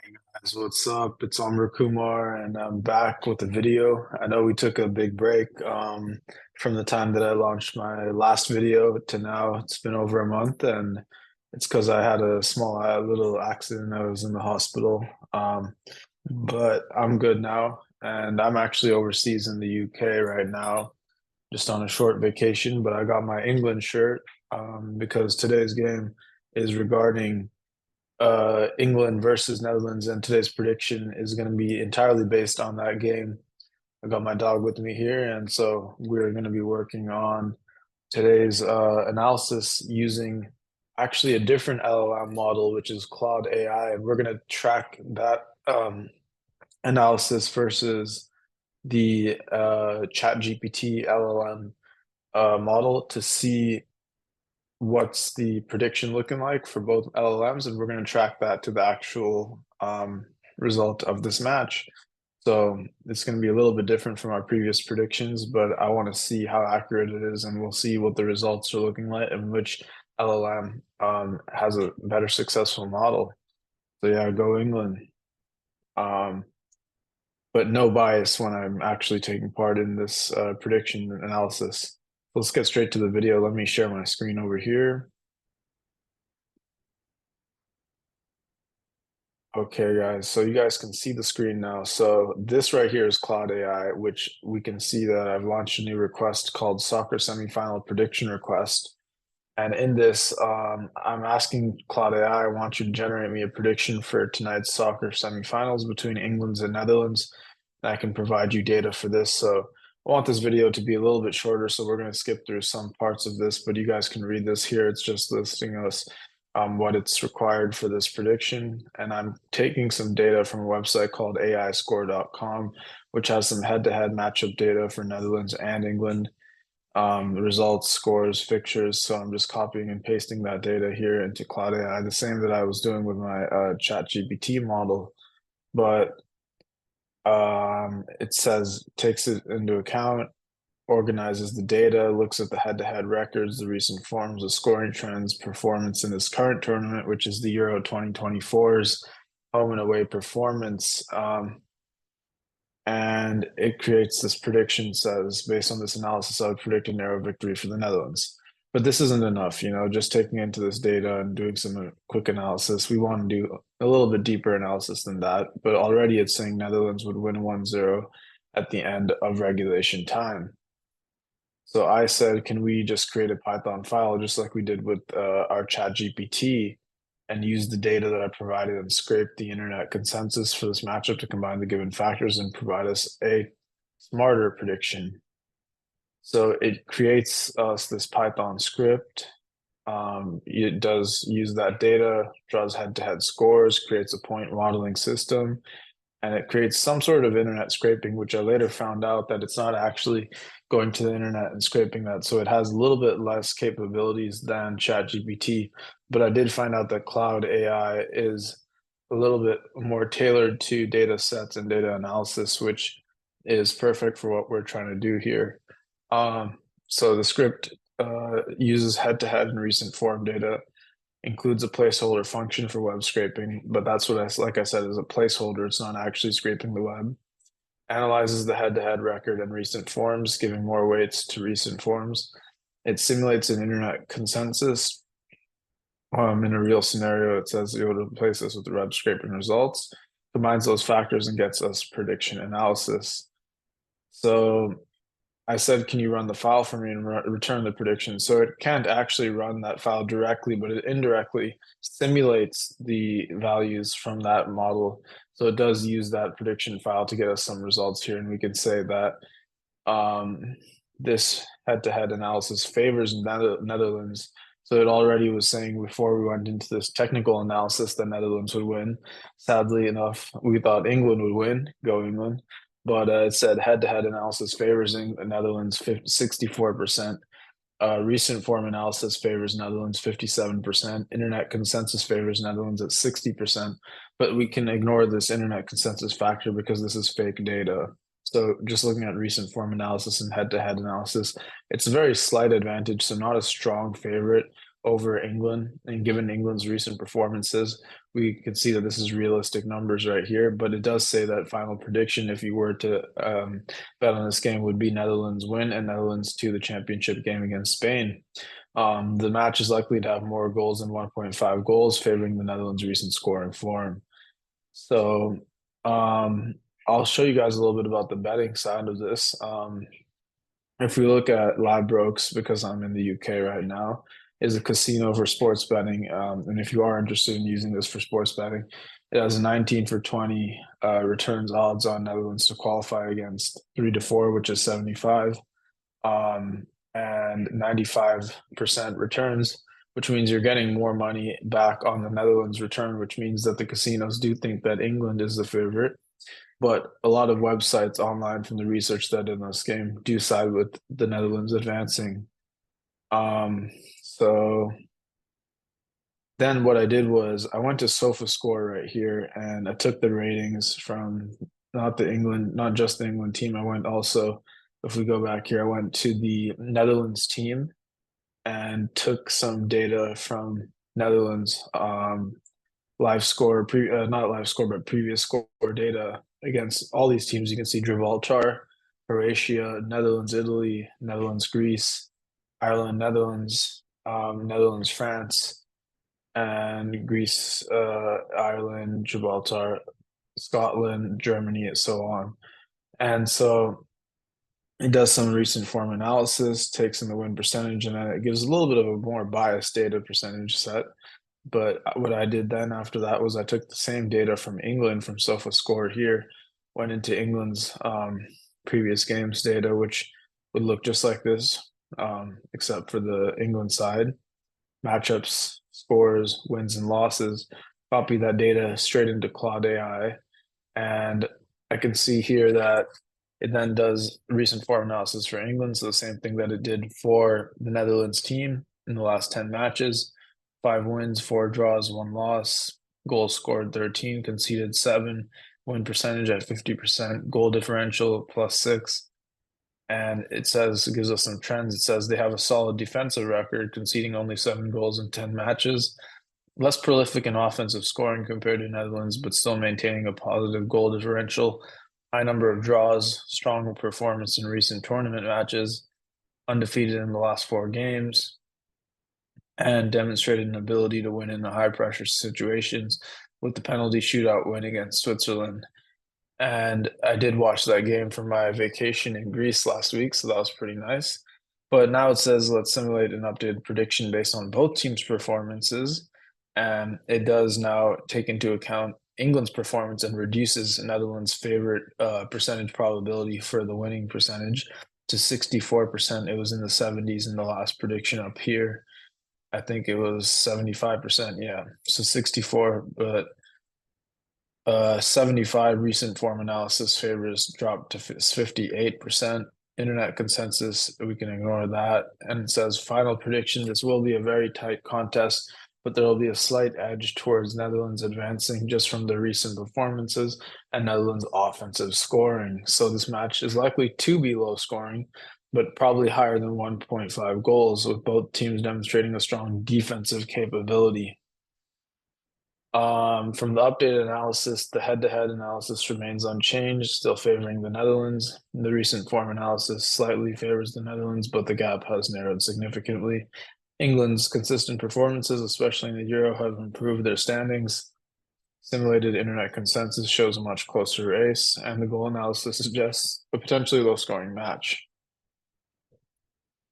Guys, what's up? It's Amr Kumar, and I'm back with a video. I know we took a big break from the time that I launched my last video to now. It's been over a month, and it's because I had a small little accident. I was in the hospital, but I'm good now, and I'm actually overseas in the UK right now, just on a short vacation. But I got my England shirt because today's game is regarding England versus Netherlands, and today's prediction is going to be entirely based on that game. I got my dog with me here, and so we're going to be working on today's analysis using actually a different LLM model, which is Claude AI, and we're going to track that analysis versus the ChatGPT LLM model to see what's the prediction looking like for both LLMs, and we're going to track that to the actual result of this match. So it's going to be a little bit different from our previous predictions, but I want to see how accurate it is, and we'll see what the results are looking like and which LLM has a better successful model. So yeah, go England. Um, but no bias when I'm actually taking part in this prediction analysis. Let's get straight to the video. Let me share my screen over here. Okay, guys, so you guys can see the screen now. So this right here is Claude AI, which we can see that I've launched a new request called Soccer Semifinal Prediction Request. And in this, I'm asking Claude AI, I want you to generate me a prediction for tonight's soccer semifinals between England and Netherlands. And I can provide you data for this. So I want this video to be a little bit shorter, so we're going to skip through some parts of this, but you guys can read this here. It's just listing us what it's required for this prediction. And I'm taking some data from a website called AIscore.com, which has some head-to-head matchup data for Netherlands and England, results, scores, fixtures. So I'm just copying and pasting that data here into Cloud AI, the same that I was doing with my ChatGPT model. But it says takes it into account, organizes the data, looks at the head-to-head records, the recent forms, the scoring trends, performance in this current tournament, which is the Euro 2024's home and away performance. And it creates this prediction, says, based on this analysis, I would predict a narrow victory for the Netherlands. But this isn't enough, just taking into this data and doing some quick analysis. We want to do a little bit deeper analysis than that. But already it's saying Netherlands would win 1-0 at the end of regulation time. So I said, can we just create a Python file just like we did with our ChatGPT and use the data that I provided and scrape the internet consensus for this matchup to combine the given factors and provide us a smarter prediction? So it creates us this Python script. It does use that data, draws head-to-head scores, creates a point modeling system, and it creates some sort of internet scraping, which I later found out that it's not actually going to the internet and scraping that. So it has a little bit less capabilities than ChatGPT. But I did find out that Cloud AI is a little bit more tailored to data sets and data analysis, which is perfect for what we're trying to do here. So the script uses head-to-head and recent form data, includes a placeholder function for web scraping, but that's what like I said, is a placeholder. It's not actually scraping the web. Analyzes the head-to-head record and recent forms, giving more weights to recent forms. It simulates an internet consensus. In a real scenario, it says it would replace this with the web scraping results, combines those factors and gets us prediction analysis. So I said, can you run the file for me and return the prediction? So it can't actually run that file directly, but it indirectly simulates the values from that model. So it does use that prediction file to get us some results here. And we can say that this head-to-head analysis favors Netherlands. So it already was saying before we went into this technical analysis that Netherlands would win. Sadly enough, we thought England would win, go England. But it said head-to-head analysis favors the Netherlands 64%. Recent form analysis favors Netherlands 57%. Internet consensus favors Netherlands at 60%. But we can ignore this internet consensus factor because this is fake data. So just looking at recent form analysis and head-to-head analysis, it's a very slight advantage, so not a strong favorite. over England. And given England's recent performances, we can see that this is realistic numbers right here. But it does say that final prediction, if you were to bet on this game, would be Netherlands win and Netherlands to the championship game against Spain. The match is likely to have more goals than 1.5 goals, favoring the Netherlands' recent scoring form. So I'll show you guys a little bit about the betting side of this. If we look at Ladbrokes, because I'm in the UK right now, is a casino for sports betting. And if you are interested in using this for sports betting, it has a 19 for 20 returns odds on Netherlands to qualify against 3 to 4, which is 75, and 95% returns, which means you're getting more money back on the Netherlands return, which means that the casinos do think that England is the favorite. But a lot of websites online from the research that in this game do side with the Netherlands advancing. So then what I did was I went to SofaScore right here and I took the ratings from not just the England team. I went also, if we go back here, I went to the Netherlands team and took some data from Netherlands live score, not live score, but previous score data against all these teams. You can see Gibraltar, Croatia, Netherlands, Italy, Netherlands, Greece, Ireland, Netherlands, Netherlands, France, and Greece, Ireland, Gibraltar, Scotland, Germany, and so on. And so it does some recent form analysis, takes in the win percentage, and then it gives a little bit of a more biased data percentage set. But what I did then after that was I took the same data from England from SofaScore here, went into England's previous games data, which would look just like this, except for the England side, matchups, scores, wins, and losses. Copy that data straight into Claude AI, and I can see here that it then does recent form analysis for England, so the same thing that it did for the Netherlands team in the last 10 matches. 5 wins, 4 draws, 1 loss, goals scored 13, conceded 7, win percentage at 50%, goal differential +6. And it gives us some trends. It says they have a solid defensive record, conceding only 7 goals in 10 matches, less prolific in offensive scoring compared to Netherlands, but still maintaining a positive goal differential, high number of draws, strong performance in recent tournament matches, undefeated in the last 4 games, and demonstrated an ability to win in the high pressure situations with the penalty shootout win against Switzerland. And I did watch that game for my vacation in Greece last week, so that was pretty nice. But now it says let's simulate an updated prediction based on both teams' performances. And it does now take into account England's performance and reduces Netherlands' favorite percentage probability for the winning percentage to 64%. It was in the 70s in the last prediction up here. I think it was 75%. Yeah. So 64, but 75 recent form analysis favors dropped to 58%. Internet consensus, we can ignore that. And it says final prediction, this will be a very tight contest, but there will be a slight edge towards Netherlands advancing just from the recent performances and Netherlands offensive scoring. So this match is likely to be low scoring, but probably higher than 1.5 goals, with both teams demonstrating a strong defensive capability. From the updated analysis, the head-to-head analysis remains unchanged, still favoring the Netherlands. The recent form analysis slightly favors the Netherlands, but the gap has narrowed significantly. England's consistent performances, especially in the Euro, have improved their standings. Simulated internet consensus shows a much closer race, and the goal analysis suggests a potentially low-scoring match.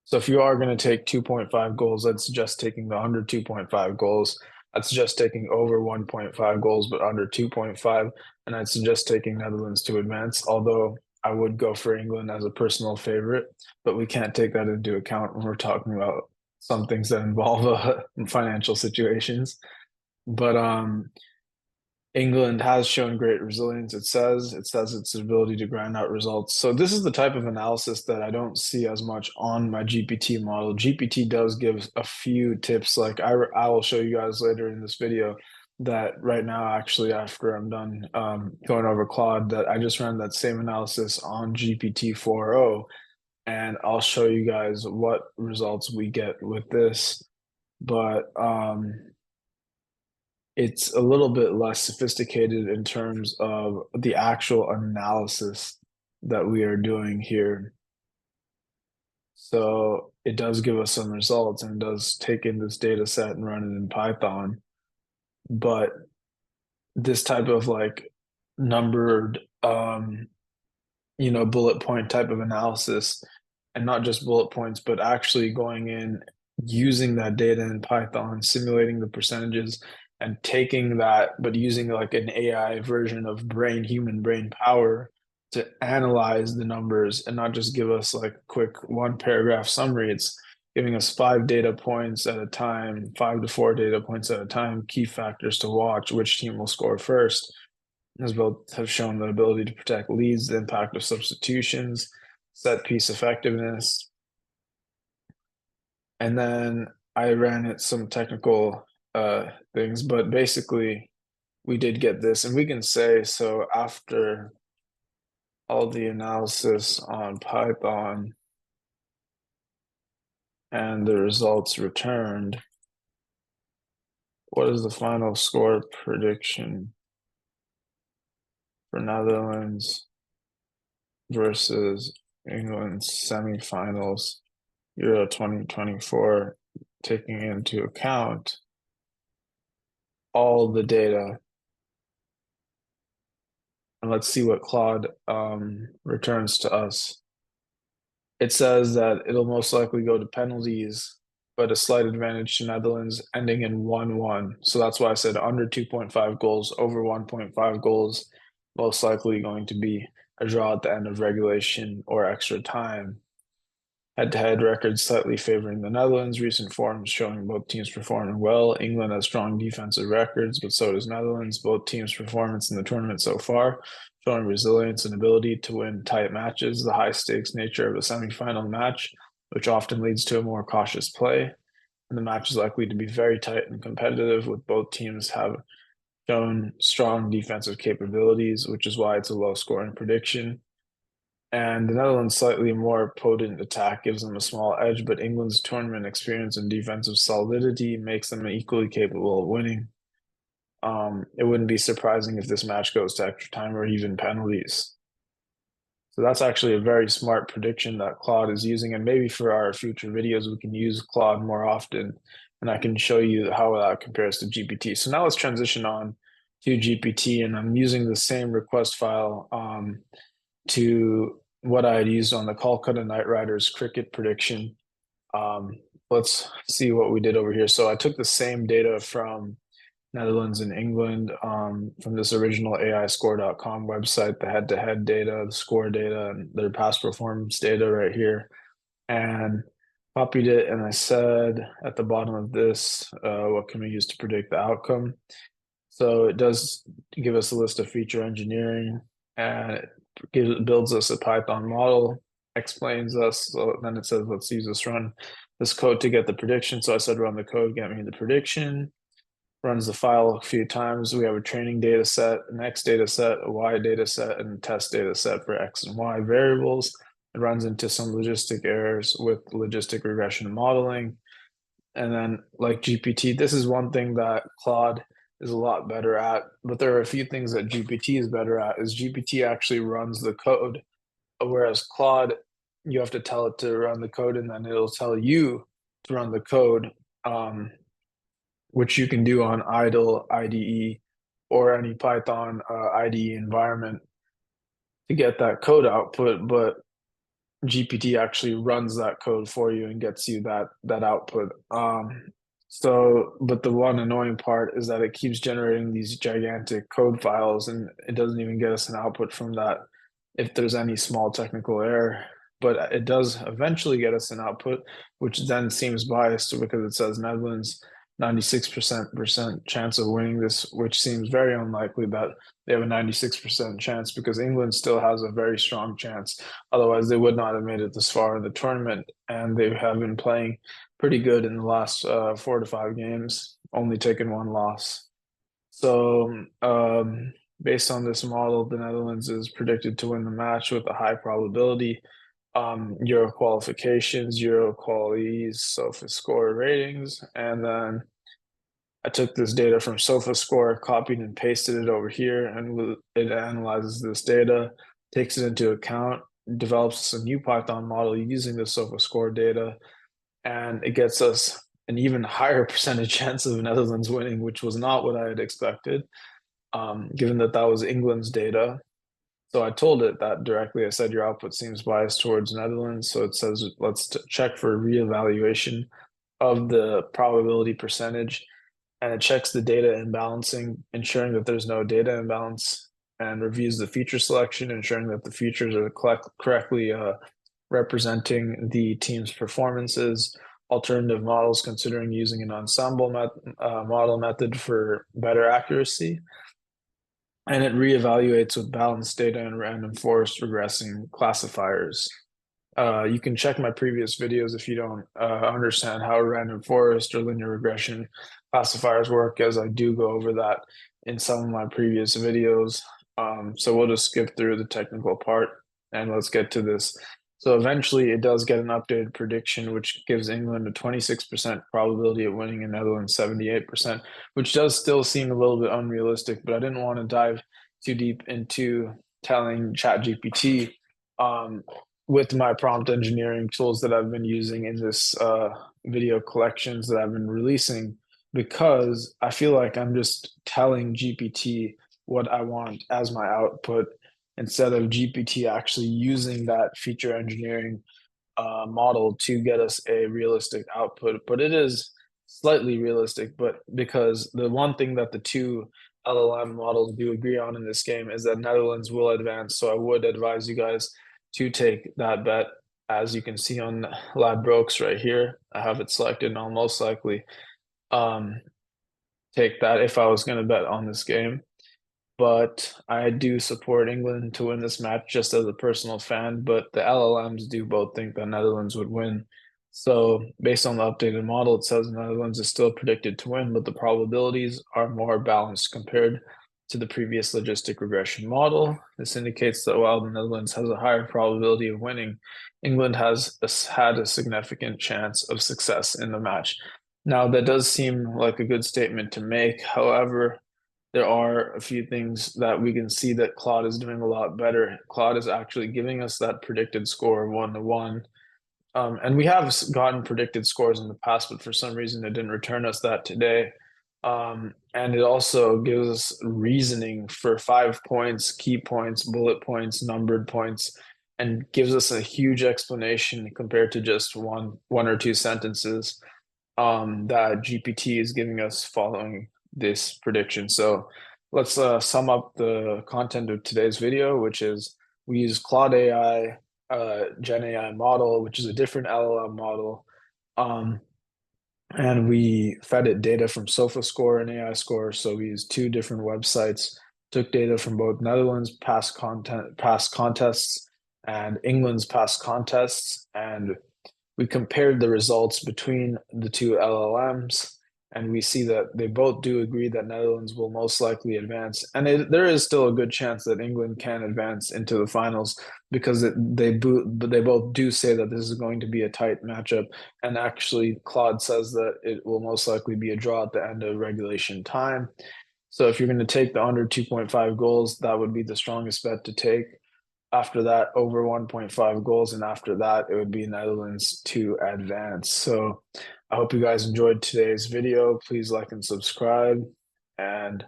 So if you are going to take 2.5 goals, I'd suggest taking the under 2.5 goals. I'd suggest taking over 1.5 goals, but under 2.5. And I'd suggest taking Netherlands to advance, although I would go for England as a personal favorite, but we can't take that into account when we're talking about some things that involve financial situations. But England has shown great resilience. It says its ability to grind out results. So this is the type of analysis that I don't see as much on my GPT model. GPT does give a few tips. Like I will show you guys later in this video that right now, actually, after I'm done going over Claude, that I just ran that same analysis on GPT 4.0, and I'll show you guys what results we get with this. but it's a little bit less sophisticated in terms of the actual analysis that we are doing here. So it does give us some results and does take in this data set and run it in Python. But this type of like numbered bullet point type of analysis, and not just bullet points, but actually going in, using that data in Python, simulating the percentages, and taking that, but using like an AI version of human brain power to analyze the numbers and not just give us like a quick one paragraph summary. It's giving us 5 data points at a time, 5 to 4 data points at a time, key factors to watch, which team will score first, as well have shown the ability to protect leads, the impact of substitutions, set piece effectiveness. And then I ran it some technical things, but basically we did get this, and we can say, so after all the analysis on Python and the results returned, what is the final score prediction for Netherlands versus England semifinals Euro 2024, taking into account all the data? And let's see what Claude returns to us. It says that it'll most likely go to penalties, but a slight advantage to Netherlands, ending in 1-1. So that's why I said under 2.5 goals, over 1.5 goals, most likely going to be a draw at the end of regulation or extra time. Head-to-head records slightly favoring the Netherlands. Recent forms showing both teams performing well. England has strong defensive records, but so does Netherlands. Both teams' performance in the tournament so far, showing resilience and ability to win tight matches. The high-stakes nature of a semifinal match, which often leads to a more cautious play. And the match is likely to be very tight and competitive, with both teams have shown strong defensive capabilities, which is why it's a low-scoring prediction. And the Netherlands' slightly more potent attack gives them a small edge, but England's tournament experience and defensive solidity makes them equally capable of winning. It wouldn't be surprising if this match goes to extra time or even penalties. So that's actually a very smart prediction that Claude is using, and maybe for our future videos we can use Claude more often, and I can show you how that compares to GPT. So now let's transition on to GPT, and I'm using the same request file to what I had used on the Calcutta Knight Riders cricket prediction. Let's see what we did over here. So I took the same data from Netherlands and England, from this original AIscore.com website, the head-to-head data, the score data, and their past performance data right here, and copied it. And I said at the bottom of this, what can we use to predict the outcome? So it does give us a list of feature engineering, and it builds us a Python model, explains us. So then it says, let's use this code to get the prediction. So I said, run the code, get me the prediction. Runs the file a few times. We have a training data set, an X data set, a Y data set, and a test data set for X and Y variables. It runs into some logistic errors with logistic regression modeling. And then, like GPT, this is one thing that Claude is a lot better at, but there are a few things that GPT is better at. Is GPT actually runs the code, whereas Claude, you have to tell it to run the code, and then it'll tell you to run the code, which you can do on idle IDE or any Python IDE environment to get that code output. But GPT actually runs that code for you and gets you that output. But the one annoying part is that it keeps generating these gigantic code files, and it doesn't even get us an output from that if there's any small technical error. But it does eventually get us an output, which then seems biased because it says Netherlands 96% chance of winning this, which seems very unlikely that they have a 96% chance, because England still has a very strong chance. Otherwise, they would not have made it this far in the tournament, and they have been playing pretty good in the last 4 to 5 games, only taken one loss. So, based on this model, the Netherlands is predicted to win the match with a high probability. Euro qualifications, Euro qualities, SofaScore ratings, and then I took this data from SofaScore, copied and pasted it over here, and it analyzes this data, takes it into account, develops a new Python model using the SofaScore data, and it gets us an even higher percentage chance of Netherlands winning, which was not what I had expected, given that that was England's data. So I told it that directly. I said your output seems biased towards Netherlands. So it says let's check for reevaluation of the probability percentage, and it checks the data imbalancing, ensuring that there's no data imbalance, and reviews the feature selection, ensuring that the features are correctly representing the team's performances. Alternative models, considering using an ensemble model method for better accuracy, and it reevaluates with balanced data and random forest regressing classifiers. You can check my previous videos if you don't understand how random forest or linear regression classifiers work, as I do go over that in some of my previous videos. So we'll just skip through the technical part and let's get to this. So eventually it does get an updated prediction, which gives England a 26% probability of winning and Netherlands 78%, which does still seem a little bit unrealistic, but I didn't want to dive too deep into telling ChatGPT with my prompt engineering tools that I've been using in this video collections that I've been releasing, because I feel like I'm just telling GPT what I want as my output instead of GPT actually using that feature engineering model to get us a realistic output. But it is slightly realistic, but because the one thing that the two LLM models do agree on in this game is that Netherlands will advance. So I would advise you guys to take that bet. As you can see on Ladbrokes right here, I have it selected, and I'll most likely um, take that if I was going to bet on this game. But I do support England to win this match just as a personal fan. But the LLMs do both think that Netherlands would win. So, based on the updated model, it says Netherlands is still predicted to win, but the probabilities are more balanced compared to the previous logistic regression model. This indicates that while the Netherlands has a higher probability of winning, England has had a significant chance of success in the match. Now, that does seem like a good statement to make. However, there are a few things that we can see that Claude is doing a lot better. Claude is actually giving us that predicted score of 1-1. And we have gotten predicted scores in the past, but for some reason it didn't return us that today. And it also gives us reasoning for 5 points, key points, bullet points, numbered points, and gives us a huge explanation compared to just one or two sentences that GPT is giving us following this prediction. So let's sum up the content of today's video, which is we use Claude AI, Gen AI model, which is a different LLM model. And we fed it data from SofaScore and AI Score. So we used two different websites, took data from both Netherlands past contests and England's past contests, and we compared the results between the two LLMs, and we see that they both do agree that Netherlands will most likely advance. And there is still a good chance that England can advance into the finals because they both do say that this is going to be a tight matchup. And actually, Claude says that it will most likely be a draw at the end of regulation time. So if you're going to take the under 2.5 goals, that would be the strongest bet to take. After that, over 1.5 goals, and after that, it would be Netherlands to advance. So I hope you guys enjoyed today's video. Please like and subscribe, and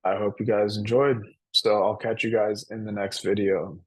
I hope you guys enjoyed. So I'll catch you guys in the next video.